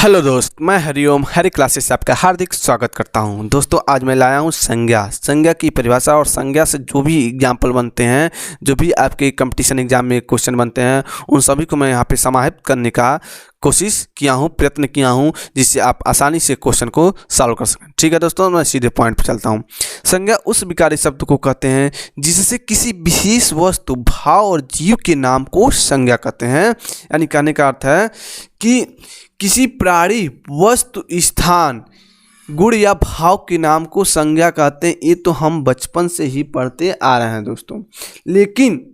Hello दोस्त, मैं Hariom Hari classes से आपका हार्दिक स्वागत करता हूं। दोस्तों आज मैं लाया हूं संज्ञा की परिभाषा और संज्ञा से जो भी एग्जाम्पल बनते हैं, जो भी आपके कंपटीशन एग्जाम में क्वेश्चन बनते हैं, उन सभी को मैं यहां पे समाहित करने का कोशिश किया हूं, प्रयत्न किया हूं, जिससे आप आसानी से क्वेश्चन को सॉल्व कर सकें। ठीक है दोस्तों, मैं सीधे पॉइंट पर चलता हूं। संज्ञा उस विकारी शब्द को कहते हैं जिससे किसी विशेष वस्तु, भाव और जीव के नाम को संज्ञा कहते हैं। यानी कहने का अर्थ है कि किसी प्राणी, वस्तु, स्थान, गुण या भाव के नाम को संज्ञा कहते हैं। ये तो हम बचपन से ही पढ़ते आ रहे हैं दोस्तों। लेकिन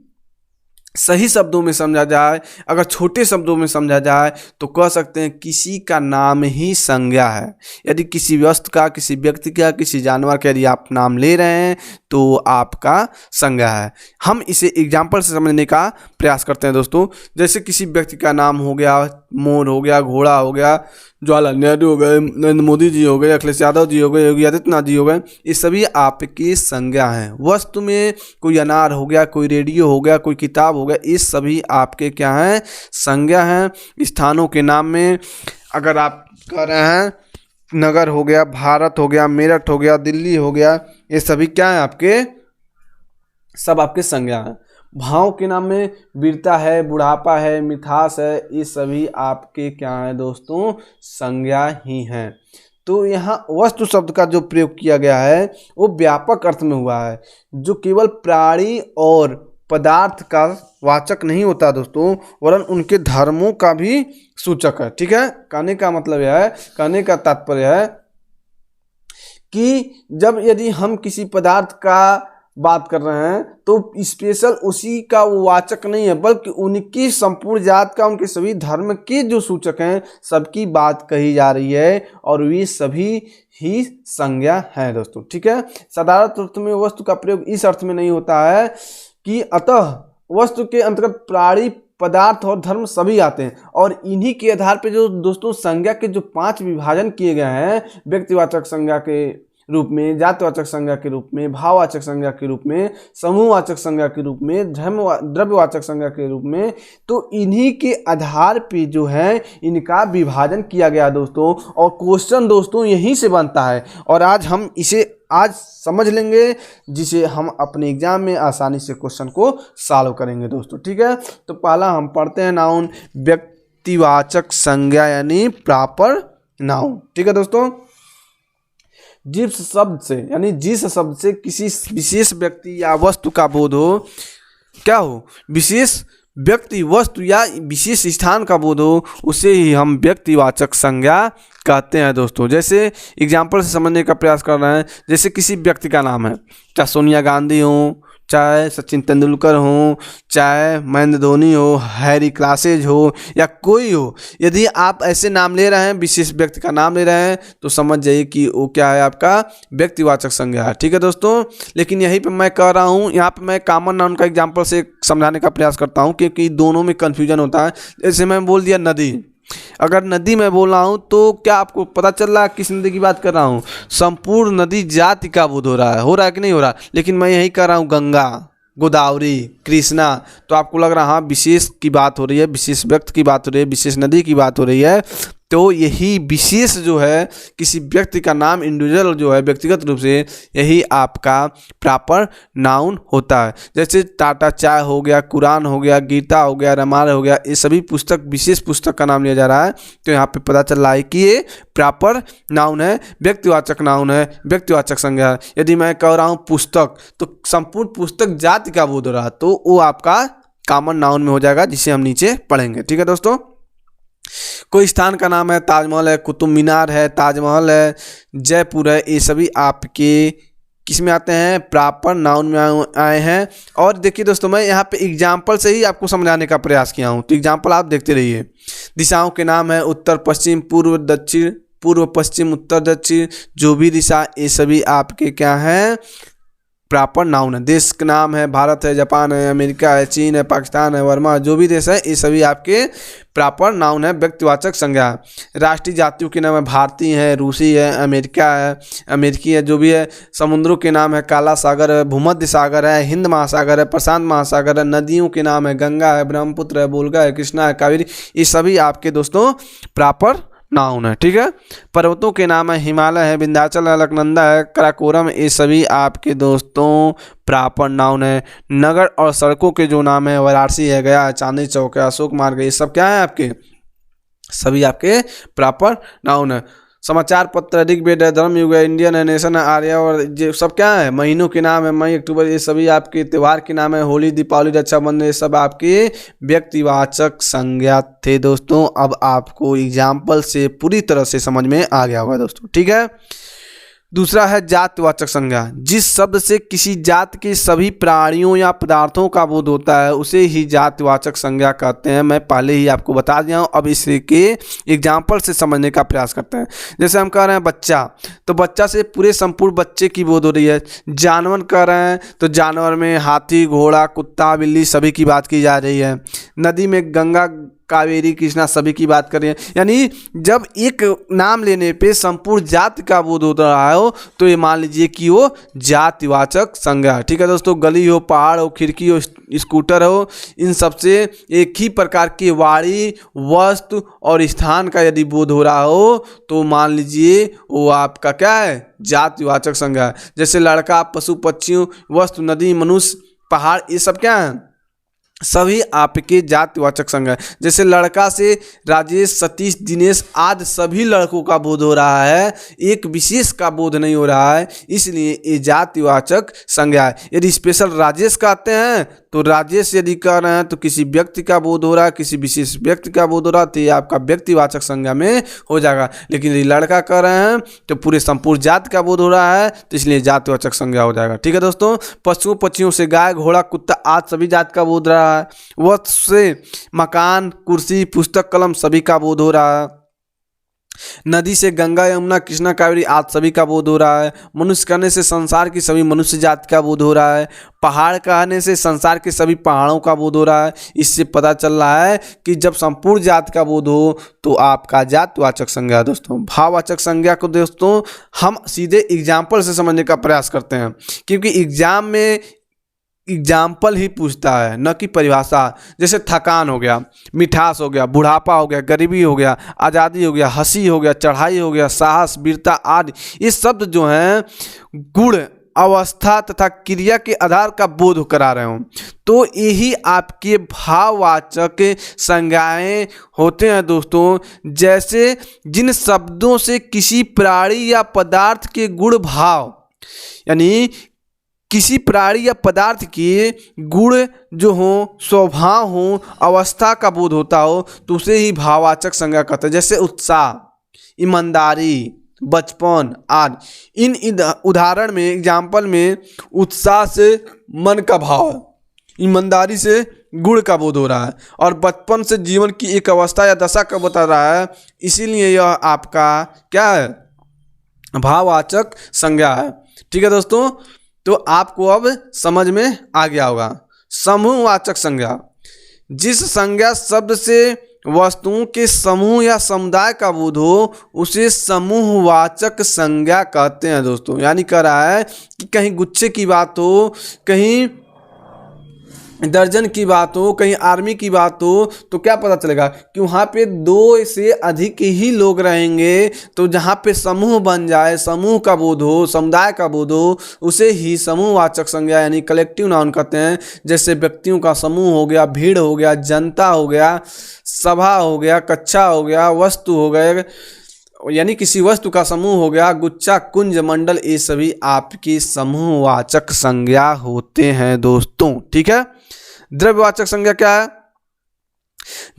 सही शब्दों में समझा जाए, अगर छोटे शब्दों में समझा जाए तो कह सकते हैं किसी का नाम ही संज्ञा है। यदि किसी वस्तु का, किसी व्यक्ति का, किसी जानवर का यदि आप नाम ले रहे हैं तो आपका संज्ञा है। हम इसे एग्जाम्पल से समझने का प्रयास करते हैं दोस्तों। जैसे किसी व्यक्ति का नाम हो गया मोर, हो गया घोड़ा, हो गया जवाहरलाल नेहरू हो गए, नरेंद्र मोदी जी हो गए, अखिलेश यादव जी हो गए, योगी आदित्यनाथ जी हो गए, ये सभी आपकी संज्ञा हैं। वस्तु में कोई अनार हो गया, कोई रेडियो हो गया, कोई किताब हो गया, ये सभी आपके क्या हैं? संज्ञा हैं। स्थानों के नाम में अगर आप कह रहे हैं नगर हो गया, भारत हो गया, मेरठ हो गया, दिल्ली हो गया, ये सभी क्या हैं? आपके सब आपके संज्ञा हैं। भाव के नाम में वीरता है, बुढ़ापा है, मिठास है, ये सभी आपके क्या है दोस्तों? संज्ञा ही हैं। तो यहाँ वस्तु शब्द का जो प्रयोग किया गया है वो व्यापक अर्थ में हुआ है, जो केवल प्राणी और पदार्थ का वाचक नहीं होता दोस्तों, वरन उनके धर्मों का भी सूचक है। ठीक है, कहने का मतलब यह है, कहने का तात्पर्य है कि जब यदि हम किसी पदार्थ का बात कर रहे हैं तो स्पेशल उसी का वो वाचक नहीं है, बल्कि उनकी संपूर्ण जात का, उनके सभी धर्म के जो सूचक हैं, सबकी बात कही जा रही है और वे सभी ही संज्ञा है दोस्तों। ठीक है, साधारण अर्थ में वस्तु का प्रयोग इस अर्थ में नहीं होता है कि अतः वस्तु के अंतर्गत प्राणी, पदार्थ और धर्म सभी आते हैं, और इन्हीं के आधार पे जो दोस्तों संज्ञा के जो 5 विभाजन किए गए हैं, व्यक्तिवाचक संज्ञा के रूप में, जातिवाचक संज्ञा के रूप में, भाववाचक संज्ञा के रूप में, समूहवाचक संज्ञा के रूप में, द्रव्यवाचक संज्ञा के रूप में, तो इन्हीं के आधार पे जो है इनका विभाजन किया गया दोस्तों। और क्वेश्चन दोस्तों यहीं से बनता है, और आज हम इसे आज समझ लेंगे, जिसे हम अपने एग्जाम में आसानी से क्वेश्चन को सॉल्व करेंगे दोस्तों। ठीक है, तो पहला हम पढ़ते हैं नाउन, व्यक्तिवाचक संज्ञा यानी प्रॉपर नाउन। ठीक है दोस्तों, जिस शब्द से, यानी जिस शब्द से किसी विशेष व्यक्ति या वस्तु का बोध हो, क्या हो? विशेष व्यक्ति, वस्तु या विशेष स्थान का बोध हो, उसे ही हम व्यक्तिवाचक संज्ञा कहते हैं दोस्तों। जैसे एग्जाम्पल से समझने का प्रयास कर रहे हैं, जैसे किसी व्यक्ति का नाम है, चाहे सोनिया गांधी हो, चाहे सचिन तेंदुलकर हो, चाहे महेंद्र धोनी हो, हैरी क्लासेज हो, या कोई हो, यदि आप ऐसे नाम ले रहे हैं, विशेष व्यक्ति का नाम ले रहे हैं, तो समझ जाइए कि वो क्या है? आपका व्यक्तिवाचक संज्ञा है। ठीक है दोस्तों, लेकिन यहीं पे मैं कह रहा हूँ, यहाँ पे मैं कॉमन नाउन का एग्जाम्पल से समझाने का प्रयास करता हूँ, क्योंकि दोनों में कन्फ्यूजन होता है। जैसे मैं बोल दिया नदी, अगर नदी में बोल रहा हूँ तो क्या आपको पता चल रहा है किस नदी की बात कर रहा हूँ? संपूर्ण नदी जाति का बोध हो रहा है कि नहीं हो रहा? लेकिन मैं यही कर रहा हूँ गंगा, गोदावरी, कृष्णा, तो आपको लग रहा है हाँ विशेष की बात हो रही है, विशेष व्यक्ति की बात हो रही है, विशेष नदी की बात हो रही है। तो यही विशेष जो है, किसी व्यक्ति का नाम, इंडिविजुअल जो है, व्यक्तिगत रूप से, यही आपका प्रॉपर नाउन होता है। जैसे टाटा चाय हो गया, कुरान हो गया, गीता हो गया, रामायण हो गया, ये सभी पुस्तक, विशेष पुस्तक का नाम लिया जा रहा है। तो यहाँ पे पता चल रहा है कि ये प्रॉपर नाउन है, व्यक्तिवाचक नाउन है, व्यक्तिवाचक संज्ञा है। यदि मैं कह रहा हूँ पुस्तक, तो संपूर्ण पुस्तक जाति का बोध हो रहा है, तो वो आपका कॉमन नाउन में हो जाएगा, जिसे हम नीचे पढ़ेंगे। ठीक है दोस्तों, कोई स्थान का नाम है, ताजमहल है, कुतुब मीनार है, ताजमहल है, जयपुर है, ये सभी आपके किस में आते हैं? प्रॉपर नाउन में आए हैं। और देखिए दोस्तों, मैं यहाँ पे एग्जाम्पल से ही आपको समझाने का प्रयास किया हूँ, तो एग्जाम्पल आप देखते रहिए। दिशाओं के नाम है उत्तर पश्चिम, पूर्व दक्षिण, पूर्व पश्चिम, उत्तर दक्षिण, जो भी दिशा, ये सभी आपके क्या हैं? प्रॉपर नाउन है। देश का नाम है, भारत है, जापान है, अमेरिका है, चीन है, पाकिस्तान है, वर्मा, जो भी देश है, ये सभी आपके प्रॉपर नाउन है, व्यक्तिवाचक संज्ञा है। राष्ट्रीय जातियों के नाम है, भारतीय है, रूसी है, अमेरिका है, अमेरिकी है, जो भी है। समुद्रों के नाम है, काला सागर है, भूमध्य सागर है, हिंद महासागर है, प्रशांत महासागर है। नदियों के नाम है, गंगा है, ब्रह्मपुत्र है, बोलगा है, कृष्णा है, कावेरी, ये सभी आपके दोस्तों प्रॉपर नाउन है। ठीक है, पर्वतों के नाम है हिमालय है, विंध्याचल है, अलकनंदा है, कराकोरम, ये सभी आपके दोस्तों प्रॉपर नाउन है। नगर और सड़कों के जो नाम है वाराणसी है, गया है, चांदनी चौक है, अशोक मार्ग है, ये सब क्या है आपके, सभी आपके प्रॉपर नाउन है। समाचार पत्र ऋग्वेद है, धर्मयुग है, इंडियन है, नेशन है, आर्या, और ये सब क्या है, महीनों के नाम है, मई, अक्टूबर, ये सभी आपके त्यौहार के नाम है, होली, दीपावली, रक्षाबंधन, ये सब आपके व्यक्तिवाचक संज्ञा थे दोस्तों। अब आपको एग्जाम्पल से पूरी तरह से समझ में आ गया होगा दोस्तों। ठीक है, दूसरा है जातिवाचक संज्ञा। जिस शब्द से किसी जात के सभी प्राणियों या पदार्थों का बोध होता है उसे ही जातिवाचक संज्ञा कहते हैं। मैं पहले ही आपको बता दिया हूँ, अब इसके एग्जाम्पल से समझने का प्रयास करते हैं। जैसे हम कह रहे हैं बच्चा, तो बच्चा से पूरे संपूर्ण बच्चे की बोध हो रही है। जानवर कह रहे हैं तो जानवर में हाथी, घोड़ा, कुत्ता, बिल्ली सभी की बात की जा रही है। नदी में गंगा, कावेरी, कृष्णा सभी की बात कर रहे हैं। यानी जब एक नाम लेने पे संपूर्ण जाति का बोध हो रहा हो तो ये मान लीजिए कि वो जातिवाचक संज्ञा है। ठीक है दोस्तों, गली हो, पहाड़ हो, खिड़की हो, स्कूटर हो, इन सब से एक ही प्रकार की वाणी, वस्तु और स्थान का यदि बोध हो रहा हो तो मान लीजिए वो आपका क्या है, जातिवाचक संज्ञा है। जैसे लड़का, पशु, पक्षियों, वस्तु, नदी, मनुष्य, पहाड़, ये सब क्या है, सभी आपके जातिवाचक संज्ञा है। जैसे लड़का से राजेश, सतीश, दिनेश आदि सभी लड़कों का बोध हो रहा है, एक विशेष का बोध नहीं हो रहा है, इसलिए ये जातिवाचक संज्ञा है। यदि स्पेशल राजेश कहते हैं तो राजेश यदि कह रहे हैं तो किसी व्यक्ति का बोध हो रहा है, किसी विशेष व्यक्ति का बोध हो रहा है, तो ये आपका व्यक्तिवाचक संज्ञा में हो जाएगा। लेकिन यदि लड़का कह रहे हैं तो पूरे संपूर्ण जाति का बोध हो रहा है, तो इसलिए जातिवाचक संज्ञा हो जाएगा। ठीक है दोस्तों, पशुओं पक्षियों से गाय, घोड़ा, कुत्ता आदि सभी जाति का बोध रहा है। वस्तु से मकान, कुर्सी, पुस्तक, कलम सभी का बोध हो रहा है। नदी से गंगा, यमुना, कृष्णा, कावेरी आदि सभी का बोध हो रहा है। मनुष्य कहने से संसार की सभी मनुष्य जाति का बोध हो रहा है। पहाड़ कहने से संसार के सभी पहाड़ों का बोध हो रहा है। इससे पता चल रहा है कि जब संपूर्ण जाति का बोध हो तो आपका जातिवाचक संज्ञा दोस्तों। भाववाचक संज्ञा को दोस्तों हम सीधे एग्जाम्पल से समझने का प्रयास करते हैं, क्योंकि एग्जाम में एग्जाम्पल ही पूछता है, न कि परिभाषा। जैसे थकान हो गया, मिठास हो गया, बुढ़ापा हो गया, गरीबी हो गया, आज़ादी हो गया, हंसी हो गया, चढ़ाई हो गया, साहस, वीरता आदि ये शब्द जो हैं गुण, अवस्था तथा क्रिया के आधार का बोध करा रहे हों, तो यही आपके भाववाचक संज्ञाएं होते हैं दोस्तों। जैसे जिन शब्दों से किसी प्राणी या पदार्थ के गुण भाव, यानी किसी प्राणी या पदार्थ के गुण जो हों, स्वभाव हों, अवस्था का बोध होता हो तो उसे ही भाववाचक संज्ञा कहते हैं। जैसे उत्साह, ईमानदारी, बचपन आदि। इन उदाहरण में, एग्जाम्पल में उत्साह से मन का भाव, ईमानदारी से गुण का बोध हो रहा है और बचपन से जीवन की एक अवस्था या दशा का बता रहा है, इसीलिए यह आपका क्या है, भाववाचक संज्ञा है। ठीक है दोस्तों, तो आपको अब समझ में आ गया होगा। समूहवाचक संज्ञा, जिस संज्ञा शब्द से वस्तुओं के समूह या समुदाय का बोध हो उसे समूहवाचक संज्ञा कहते हैं दोस्तों। यानी कह रहा है कि कहीं गुच्छे की बात हो, कहीं दर्जन की बात हो, कहीं आर्मी की बात हो, तो क्या पता चलेगा कि वहाँ पे 2 से अधिक ही लोग रहेंगे। तो जहाँ पे समूह बन जाए, समूह का बोध हो, समुदाय का बोध हो, उसे ही समूहवाचक संज्ञा यानी कलेक्टिव नाउन कहते हैं। जैसे व्यक्तियों का समूह हो गया, भीड़ हो गया, जनता हो गया, सभा हो गया, कक्षा हो गया, वस्तु हो गए, यानी किसी वस्तु का समूह हो गया, गुच्छा, कुंज, मंडल, ये सभी आपकी समूहवाचक संज्ञा होते हैं दोस्तों। ठीक है, द्रव्यवाचक संज्ञा क्या है,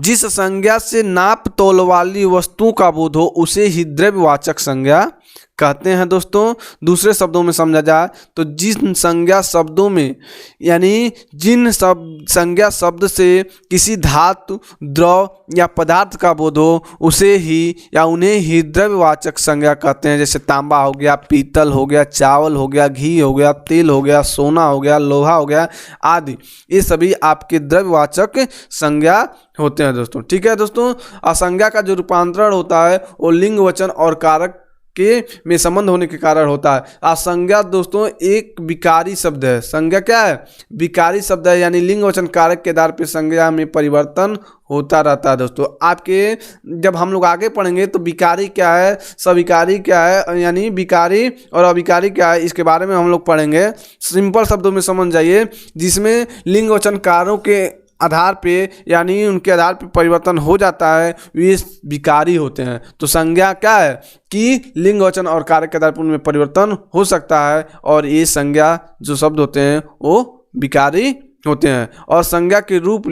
जिस संज्ञा से नाप तोल वाली वस्तुओं का बोध हो उसे ही द्रव्यवाचक संज्ञा कहते हैं दोस्तों। दूसरे शब्दों में समझा जाए तो जिन संज्ञा शब्दों में, यानी जिन संज्ञा शब्द से किसी धातु, द्रव या पदार्थ का बोध हो उसे ही या उन्हें ही द्रव्यवाचक संज्ञा कहते हैं। जैसे तांबा हो गया, पीतल हो गया, चावल हो गया, घी हो गया, तेल हो गया, सोना हो गया, लोहा हो गया आदि, ये सभी आपके द्रव्यवाचक संज्ञा होते हैं दोस्तों। ठीक है दोस्तों, असंज्ञा का जो रूपांतरण होता है वो लिंग, वचन और कारक के में संबंध होने के कारण होता है। असंज्ञा दोस्तों एक विकारी शब्द है। संज्ञा क्या है? विकारी शब्द है, यानी लिंग वचन कारक के आधार पर संज्ञा में परिवर्तन होता रहता है। दोस्तों आपके जब हम लोग आगे पढ़ेंगे तो विकारी क्या है, सविकारी क्या है, यानी विकारी और अविकारी क्या है, इसके बारे में हम लोग पढ़ेंगे। सिंपल शब्दों में समझ जाइए, जिसमें लिंग वचन कारों के आधार पे यानी उनके आधार पे परिवर्तन हो जाता है, वे विकारी होते हैं। तो संज्ञा क्या है कि लिंग वचन और कारक के आधार पर उनमें परिवर्तन हो सकता है, और ये संज्ञा जो शब्द होते हैं वो विकारी होते हैं। और संज्ञा के रूप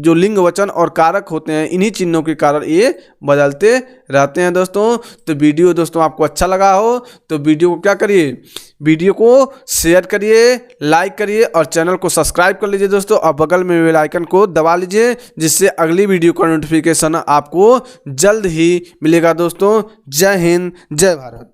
जो लिंग वचन और कारक होते हैं, इन्हीं चिन्हों के कारण ये बदलते रहते हैं। दोस्तों तो वीडियो दोस्तों आपको अच्छा लगा हो तो वीडियो को क्या करिए, वीडियो को शेयर करिए, लाइक करिए और चैनल को सब्सक्राइब कर लीजिए दोस्तों, और बगल में बेल आइकन को दबा लीजिए, जिससे अगली वीडियो का नोटिफिकेशन आपको जल्द ही मिलेगा। दोस्तों जय हिंद, जय भारत।